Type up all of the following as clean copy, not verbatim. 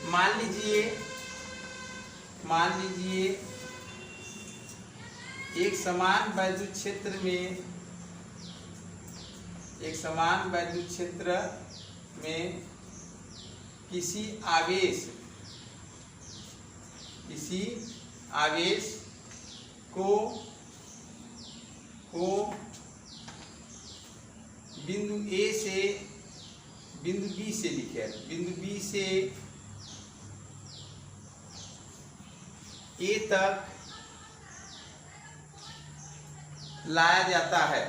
मान लीजिए एक समान वैद्युत क्षेत्र में किसी आवेश को बिंदु A से बिंदु B से लिखे, बिंदु B से A तक लाया जाता है,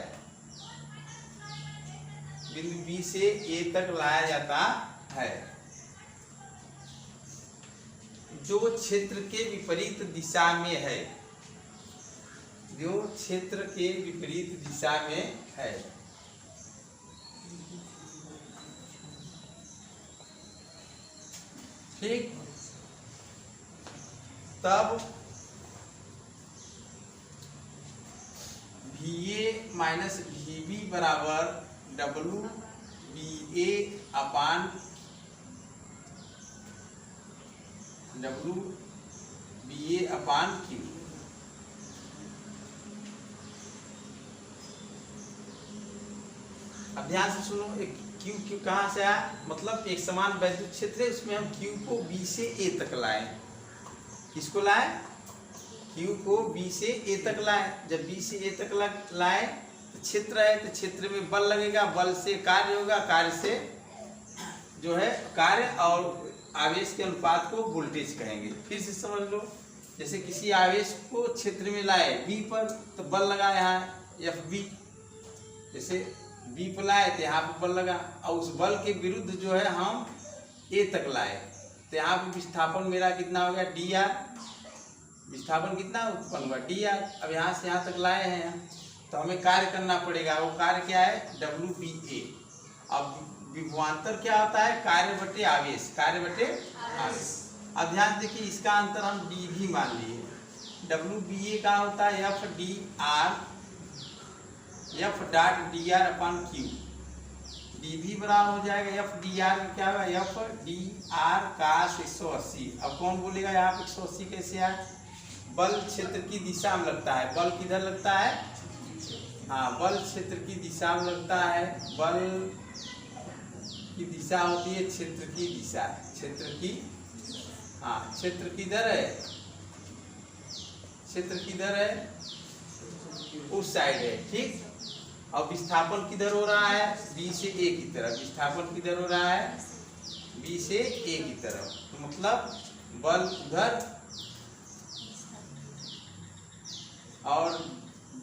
बिंदु B से A तक लाया जाता है, जो क्षेत्र के विपरीत दिशा में है, जो क्षेत्र के विपरीत दिशा में है। ठीक, तब VA माइनस VB बराबर WBA अपान Q। अब ध्यान से सुनो, एक Q कहाँ से आया, मतलब एक समान वैद्युत क्षेत्र है, उसमें हम Q को B से A तक लाए। किसको लाए? Q को B से A तक लाए। जब B से A तक लाए तो क्षेत्र है, तो क्षेत्र में बल लगेगा, बल से कार्य होगा, कार्य से जो है कार्य और आवेश के अनुपात को वोल्टेज कहेंगे। फिर से समझ लो, जैसे किसी आवेश को क्षेत्र में लाए B पर, तो बल लगा यहाँ FB, जैसे B पर लाए तो यहाँ पर बल लगा, और उस बल के विरुद्ध जो है हम A तक लाए, तो यहाँ पर विस्थापन मेरा कितना हो गया DR, विस्थापन कितना उत्पन्न हुआ DR। अब यहाँ से यहाँ तक लाए हैं तो हमें कार्य करना पड़ेगा, वो कार्य क्या है WBA। अब विभवांतर क्या होता है, कार्य बटे आवेश, कार्य बटे आवेश। अब ध्यान देखिए, इसका अंतर हम D भी मान लिए। WBA का होता है F डॉट DR अपान Q। DV बराबर हो जाएगा F DR में क्या होगा, F DR cos 180। अब कौन बोलेगा यहाँ पे 180 कैसे आए, बल क्षेत्र की दिशा में लगता है, बल किधर लगता है, हाँ बल क्षेत्र की दिशा में लगता है, बल की दिशा होती है क्षेत्र की दिशा, क्षेत्र किधर है, क्षेत्र किधर है, उस साइड है। ठीक, अब विस्थापन किधर हो रहा है, B से A की तरफ, विस्थापन किधर हो रहा है, B से A की तरफ, तो मतलब बल उधर और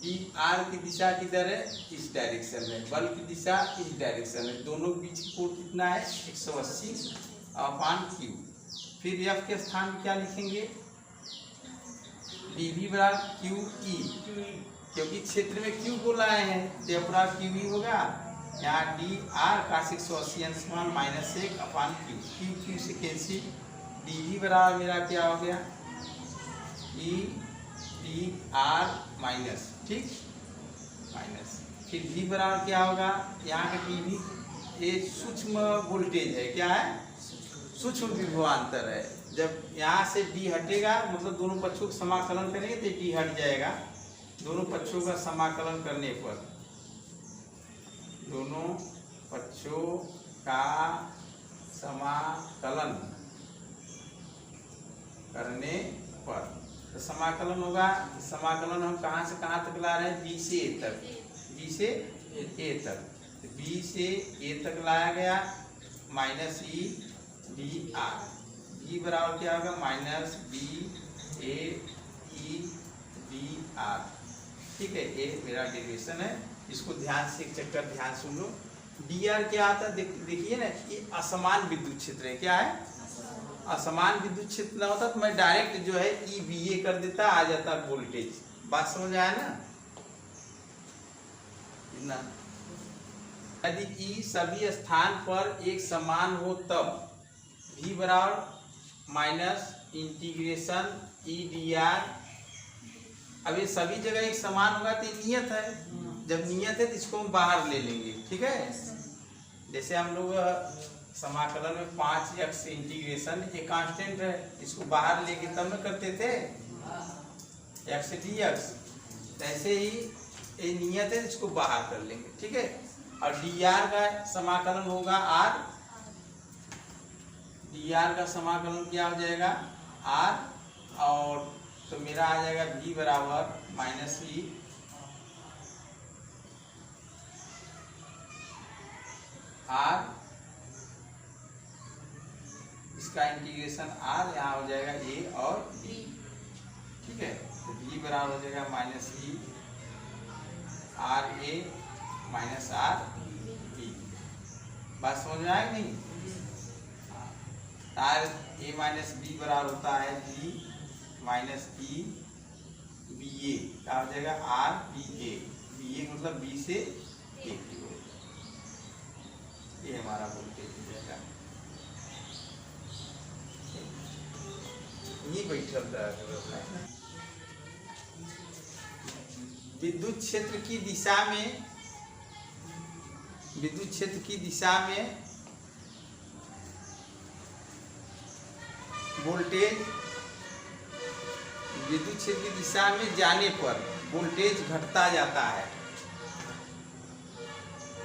DR की दिशा किधर है, इस डायरेक्शन में, बल की दिशा इस डायरेक्शन में, दोनों के बीच की कोण कितना है 180 अपान Q। फिर F के स्थान में क्या लिखेंगे, DV बराबर QE, क्योंकि क्षेत्र में Q को लाए हैं तो अपना QE होगा, यहाँ DR cos 180 अंशमान -1 अपान Q, Q से कैंसिल, DV बराबर मेरा क्या हो गया EDR माइनस, ठीक माइनस, फिर V बराबर क्या होगा, यहाँ का DV ये सूक्ष्म वोल्टेज है, क्या है, सूक्ष्म विभवांतर है। जब यहाँ से D हटेगा, मतलब दोनों पक्षों का समाकलन करेंगे तो D हट जाएगा, दोनों पक्षों का समाकलन करने पर, दोनों पक्षों का समाकलन करने पर तो समाकलन होगा, समाकलन हम कहाँ से कहाँ तक ला रहे हैं, B से A तक, B से A तक, तो B से A तक लाया गया माइनस EDR, V बराबर क्या होगा -BAEDR। ठीक है, ये मेरा डेरिवेशन है, इसको ध्यान से एक चक्कर ध्यान सुन लो। DR क्या आता है, देखिए ना, ये असमान विद्युत क्षेत्र है, क्या है, असमान विद्युत क्षेत्र ना होता तो मैं डायरेक्ट जो है EVA कर देता, आ जाता वोल्टेज। बात समझ आया ना, यदि E सभी स्थान पर एक समान हो तब V बराबर माइनस इंटीग्रेशन EDR। अब ये सभी जगह एक समान होगा तो नियत है, जब नियत है तो इसको हम बाहर ले लेंगे। ठीक है, जैसे हम लोग समाकलन में 5x इंटीग्रेशन ये कांस्टेंट है, इसको बाहर लेके तब न करते थे x dx। ऐसे ही ये नियत है, इसको बाहर कर लेंगे, ठीक है। और dr का समाकलन होगा r, dr का समाकलन क्या हो जाएगा r, और तो मेरा आ जाएगा v बराबर माइनस ई r, इसका इंटीग्रेशन r यहाँ हो जाएगा a और b, ठीक है। तो v बराबर हो जाएगा minus E R A minus R B. बात समझ में आए नहीं? आर ए माइनस बी बराबर होता है बी माइनस ई बी ए, क्या हो जाएगा आर बी ए, बी ए मतलब बी से ए की ओर, ये हमारा वोल्टेज हो जाएगा। ये बैठल रहा विद्युत क्षेत्र की दिशा में, विद्युत क्षेत्र की दिशा में वोल्टेज, विद्युत क्षेत्र की दिशा में जाने पर वोल्टेज घटता जाता है,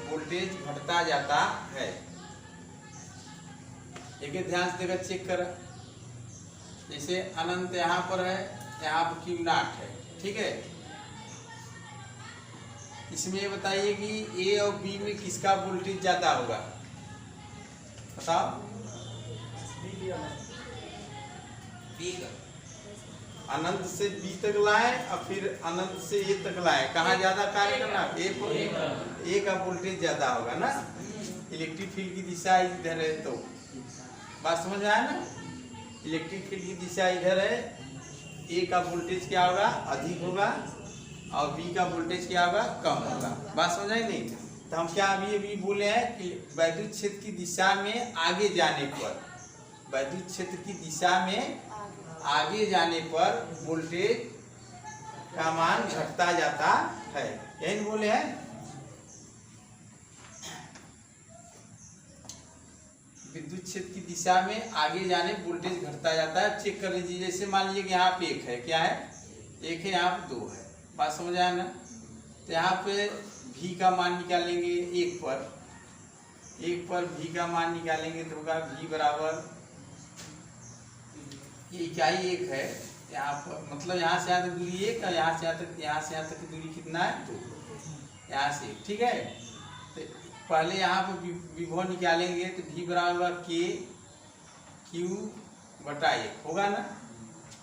वोल्टेज घटता जाता है। एक ध्यान से देखा, चेक कर, जैसे अनंत यहाँ पर है, यहाँ पर क्यू नॉट है, ठीक है। इसमें बताइए कि ए और बी में किसका वोल्टेज ज्यादा होगा, बताओ। बी का। अनंत से बी तक लाए और फिर अनंत से ए तक लाए, कहाँ ज्यादा कार्य करना, ए का वोल्टेज ज्यादा होगा ना। इलेक्ट्रिक फील्ड की दिशा इधर है, तो बात समझ आया ना। इलेक्ट्रिक फील्ड की दिशा इधर है, ए का वोल्टेज क्या होगा, अधिक होगा, और बी का वोल्टेज क्या होगा, कम होगा। बात समझ आई नहीं? तो हम क्या अभी बोले हैं कि वैद्युत क्षेत्र की दिशा में आगे जाने पर, वैद्युत क्षेत्र की दिशा में आगे जाने पर वोल्टेज का मान घटता जाता है, यही बोले हैं। विद्युत क्षेत्र की दिशा में आगे जाने वोल्टेज घटता जाता है। चेक कर लीजिए, जैसे मान लीजिए कि यहाँ पे एक है, क्या है, एक है, यहाँ पे दो है। बात समझ आया ना। तो यहाँ पे v का मान निकालेंगे, एक पर v का मान निकालेंगे तो होगा v बराबर, ये इकाई एक है, यहाँ पर मतलब यहाँ से यहाँ तक दूरी एक, और यहाँ से यहाँ तक की दूरी कितना है, दो, यहाँ से, ठीक है। तो पहले यहाँ पर विभव निकालेंगे तो v बराबर k q बटा एक होगा ना,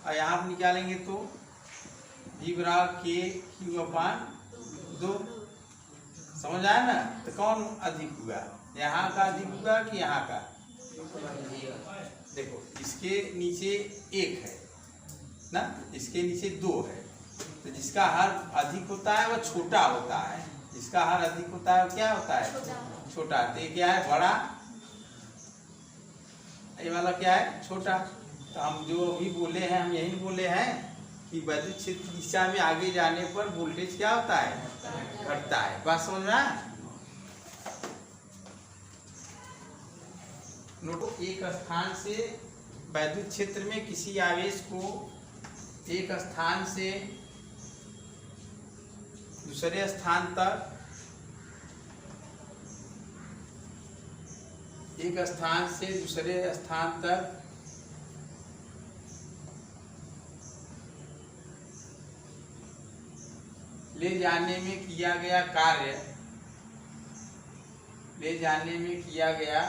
और यहाँ पर निकालेंगे तो v बराबर k q अपान 2। समझ आया ना। तो कौन अधिक हुआ, यहाँ का अधिक हुआ कि यहाँ का? देखो, इसके नीचे एक है ना, इसके नीचे दो है, तो जिसका हर अधिक होता है वह छोटा होता है, जिसका हर अधिक होता है वो क्या होता है, छोटा। तो ये क्या है, बड़ा, ये वाला क्या है, छोटा। तो हम जो अभी बोले हैं, हम यही बोले हैं कि वैद्युत क्षेत्र की दिशा में आगे जाने पर वोल्टेज क्या होता है, घटता है। बात समझ रहा है। नोटो, एक स्थान से वैद्युत क्षेत्र में किसी आवेश को एक स्थान से दूसरे स्थान तक, एक स्थान से दूसरे स्थान तक ले जाने में किया गया कार्य, ले जाने में किया गया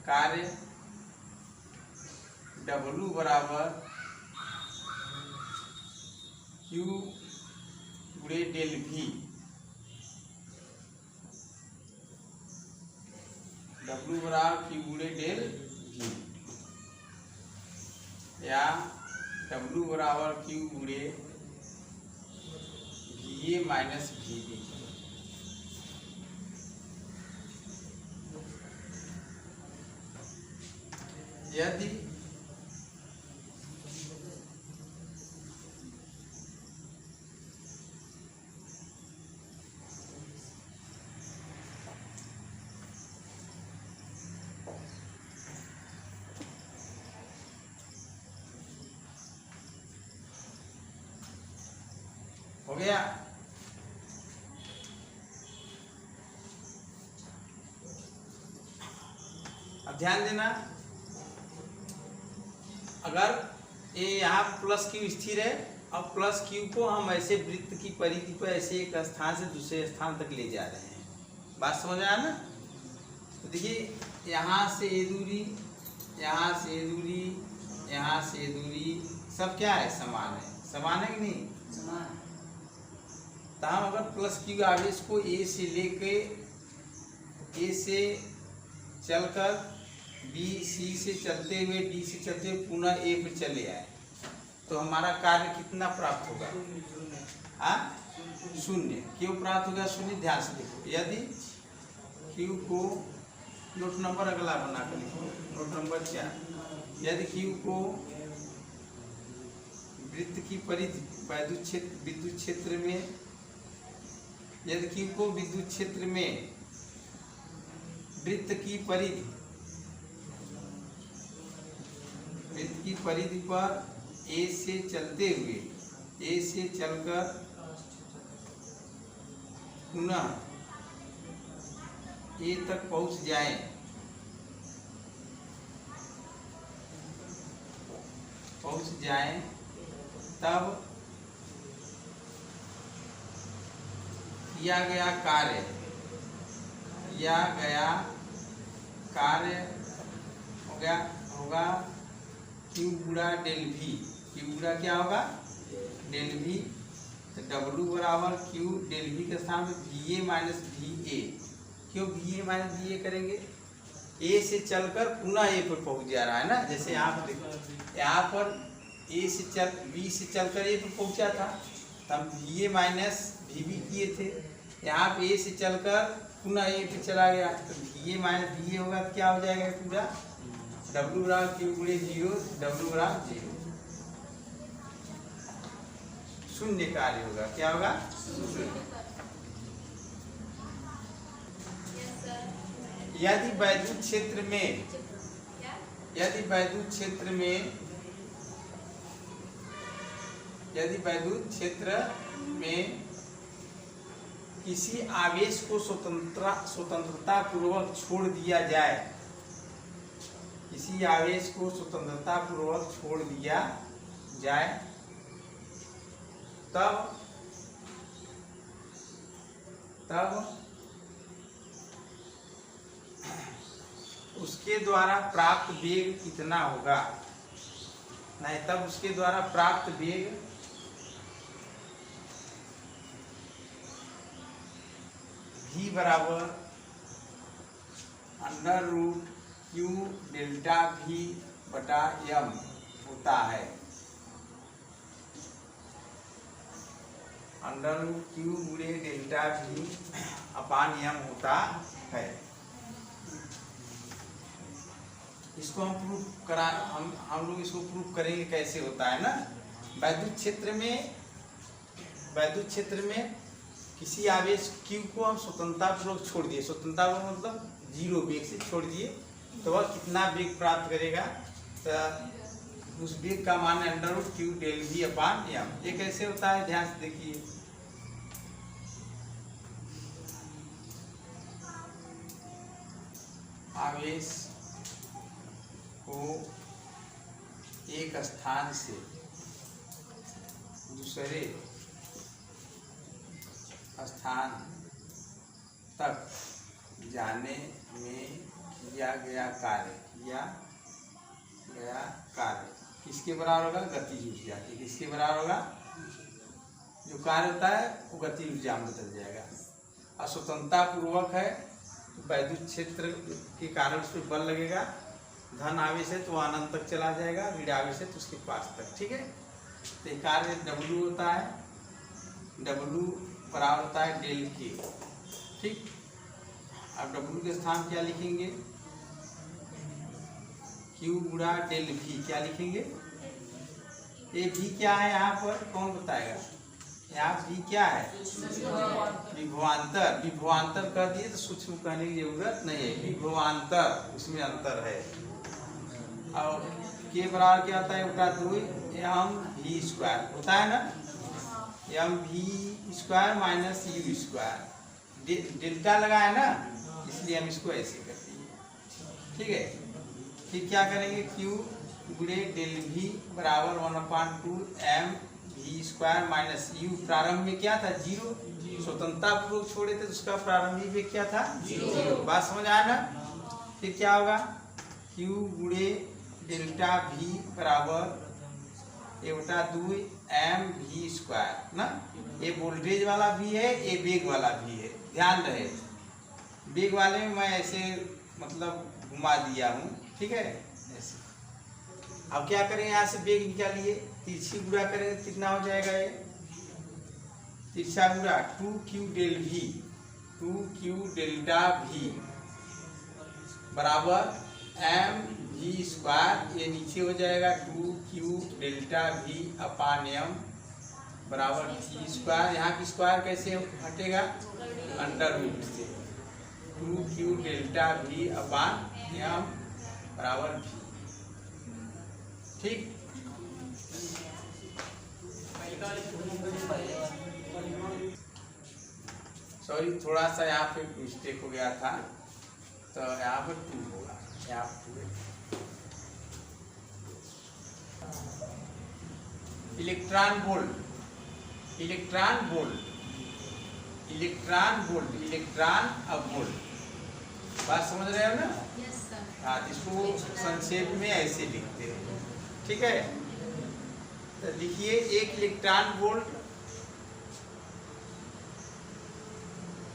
कार्य W बराबर Q गुणे डेल V, W बराबर Q गुणे डेल V, या W बराबर Q गुणे VA माइनस VB। यदि हो गया। अब ध्यान देना, अगर ये यहाँ प्लस क्यू स्थिर है, अब प्लस क्यू को हम ऐसे वृत्त की परिधि पर ऐसे एक स्थान से दूसरे स्थान तक ले जा रहे हैं। बात समझ आया ना? तो देखिए यहाँ से ये दूरी, यहाँ से ये दूरी, यहाँ से ये दूरी सब क्या है? समान है। समान है कि नहीं? समान। तो हम अगर प्लस क्यू आवेश को ए से लेके, ए से चलकर बी, सी से चलते हुए, डी से चलते हुए पुनः ए पर चले आए, तो हमारा कार्य कितना प्राप्त होगा? शून्य। क्यों प्राप्त होगा? शून्य। ध्यान से देखो, यदि क्यू को, नोट नंबर अगला बना कर लिखो, नोट नंबर 4, यदि क्यू को वृत्त की परिधि विद्युत क्षेत्र में, यदि क्यू को विद्युत क्षेत्र में वृत्त की परिधि पर ए से चलते हुए, ए से चलकर पुनः ए तक पहुंच जाए, तब किया गया कार्य होगा क्यू गुणा डेल वी। क्यू गुणा क्या होगा? Del V. तो डब्लू बराबर क्यू डेल वी के स्थान में V A minus V A. क्यों V A minus V A करेंगे? ए से चलकर पुनः ए पर पहुंच जा रहा है ना। जैसे यहाँ पर देखो, यहाँ पर ए से बी से चलकर ए पर पहुंचा था, तो हम V A minus V B किए थे। यहाँ पे ए से चलकर पुनः ए पे चला गया, तो वी ए माइनस वी ए होगा, तो क्या हो जाएगा पूरा? डब्ल्यू बराबर क्यू गुणे 0, डब्ल्यू बराबर 0, शून्य कार्य होगा। क्या होगा? यदि वैद्युत क्षेत्र में किसी आवेश को स्वतंत्रता पूर्वक छोड़ दिया जाए, किसी आवेश को स्वतंत्रता पूर्वक छोड़ दिया जाए, तब उसके द्वारा प्राप्त वेग कितना होगा? नहीं, तब उसके द्वारा प्राप्त वेग v बराबर under root Q delta v बटा m होता है। अंडर रूट क्यू गुणे डेल्टा v अपान m होता है। इसको हम प्रूफ करा, हम लोग इसको प्रूफ करेंगे कैसे होता है ना। वैद्युत क्षेत्र में किसी आवेश Q को हम स्वतंत्रता पूर्वक छोड़ दिए, स्वतंत्रता मतलब 0 वेग से छोड़ दिए, तो वह कितना वेग प्राप्त करेगा? तो उस वेग का मान है under root Q del V upon m। ये कैसे होता है? ध्यान से देखिए, आवेश को एक स्थान से दूसरे स्थान तक जाने में किया गया कार्य किसके बराबर होगा? गतिज ऊर्जा के। किसके बराबर होगा? जो कार्य होता है वो गतिज ऊर्जा में बदल जाएगा। और स्वतंत्रता पूर्वक है तो वैद्युत क्षेत्र के कारण उस पर बल लगेगा। धन आवेश है तो अनंत तक चला जाएगा, ऋण आवेश है तो उसके पास तक। ठीक है, तो कार्य W होता है, W बराबर होता है डेल के। ठीक, अब W के स्थान क्या लिखेंगे? Q गुणा डेल V। क्या लिखेंगे? ये V क्या है यहाँ पर? कौन बताएगा? यहाँ V क्या है? विभवांतर। विभवांतर कर दिए तो सूक्ष्म कहने की जरूरत नहीं है, विभवांतर, उसमें अंतर है। और के बराबर क्या होता है? उल्टा 2 m v स्क्वायर होता है ना। M V square minus U square, delta लगा है ना, इसलिए हम इसको ऐसे कर दिए। ठीक है, फिर क्या करेंगे, क्यू गुणे डेल वी बराबर 1/2 M V square minus U. प्रारंभ में क्या था, जीरो, स्वतंत्रता पूर्वक छोड़े थे तो उसका प्रारंभिक वेग क्या था, जीरो। बात समझ आया ना। फिर क्या होगा, क्यू गुणे डेल्टा वी बराबर 1/2 एम वी स्क्वायर ना, ये वोल्टेज वाला भी है, ये वेग वाला भी है। ध्यान रहे, वेग वाले में मैं ऐसे मतलब घुमा दिया हूँ, ठीक है ऐसे। अब क्या करें, यहाँ से वेग निकालिए, तिरछी गुणा करेंगे कितना हो जाएगा, ये तिरछा गुणा 2q del V, 2q delta V बराबर एम वी स्क्वायर, ये नीचे हो जाएगा 2q delta V upon M बराबर वी स्क्वायर। यहाँ की स्क्वायर कैसे हटेगा, अंडर रूट से, 2q delta V upon M बराबर वी। ठीक, सॉरी थोड़ा सा यहाँ पे मिस्टेक हो गया था, तो यहाँ पर 2 होगा, यहाँ पर 2। Electron volt, electron volt, electron volt, electron अब वोल्ट। बात समझ रहे हो ना। Yes sir. हाँ, इसको संक्षेप में ऐसे लिखते हैं, ठीक है। तो लिखिए, एक इलेक्ट्रॉन वोल्ट,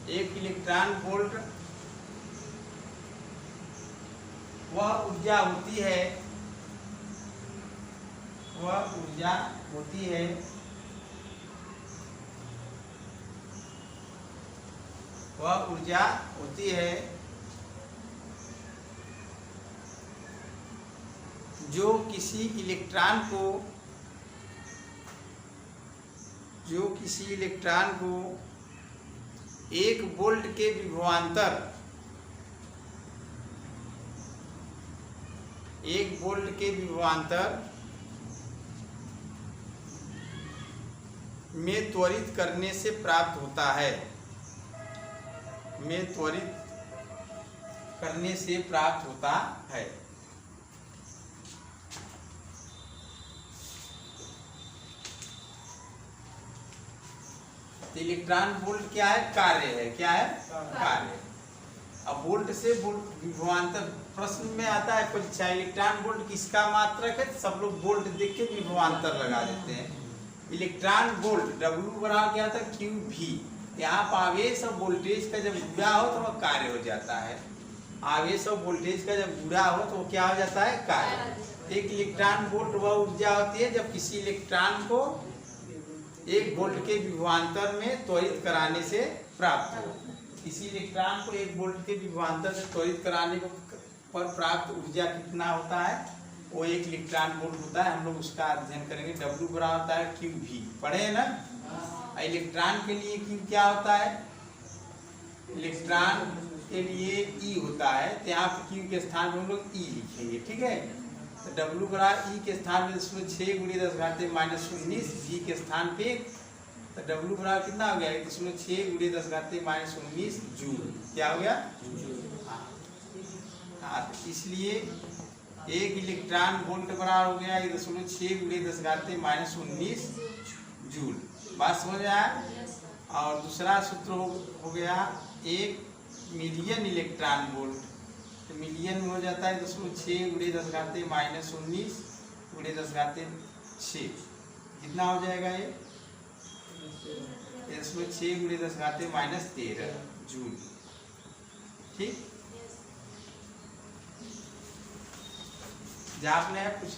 एक इलेक्ट्रॉन वोल्ट वह ऊर्जा होती है, वह ऊर्जा होती है वह ऊर्जा होती है जो किसी इलेक्ट्रॉन को, जो किसी इलेक्ट्रॉन को 1 वोल्ट के विभवांतर, 1 वोल्ट के विभवांतर में त्वरित करने से प्राप्त होता है, में त्वरित करने से प्राप्त होता है। इलेक्ट्रॉन वोल्ट क्या है, कार्य है, क्या है, कार्य। अब वोल्ट से विभवांतर प्रश्न में आता है परीक्षा, इलेक्ट्रॉन वोल्ट किसका मात्रक है, सब लोग वोल्ट देख के विभवांतर लगा देते हैं। इलेक्ट्रॉन वोल्ट W बराबर क्या था, क्यू वी। यहाँ पर आवेश और वोल्टेज का जब गुणा हो तो वह कार्य हो जाता है, आवेश और वोल्टेज का जब गुणा हो तो वो क्या हो जाता है, कार्य। एक इलेक्ट्रॉन वोल्ट वह ऊर्जा होती है जब किसी इलेक्ट्रॉन को 1 वोल्ट के विभवांतर में त्वरित कराने से प्राप्त हो। किसी इलेक्ट्रॉन को 1 वोल्ट के विभवांतर से त्वरित कराने पर प्राप्त ऊर्जा कितना होता है, वो 1 इलेक्ट्रॉन वोल्ट होता है। हम लोग उसका अध्ययन करेंगे। W बराबर होता है क्यू वी, पढ़े हैं ना। इलेक्ट्रॉन के लिए क्यू क्या होता है, इलेक्ट्रॉन के लिए E होता है, तो यहाँ पर क्यू के स्थान पर हम लोग E लिखेंगे, ठीक है। तो W बराबर E के स्थान पे 6 × 10⁻⁻19, V के स्थान पे, तो W बराबर कितना हो गया, 6 × 10⁻⁻19 जूल। क्या हो गया, हाँ। तो इसलिए 1 इलेक्ट्रॉन वोल्ट बराबर हो गया 6 × 10⁻19 जूल। बात समझ आया। और दूसरा सूत्र हो गया 1 मिलियन इलेक्ट्रॉन वोल्ट, तो मिलियन में हो जाता है 6 × 10⁻⁻19 × 10⁻6। कितना हो जाएगा ये, 6 × 10⁻13 जूल, ठीक। जहाँ आपने कुछ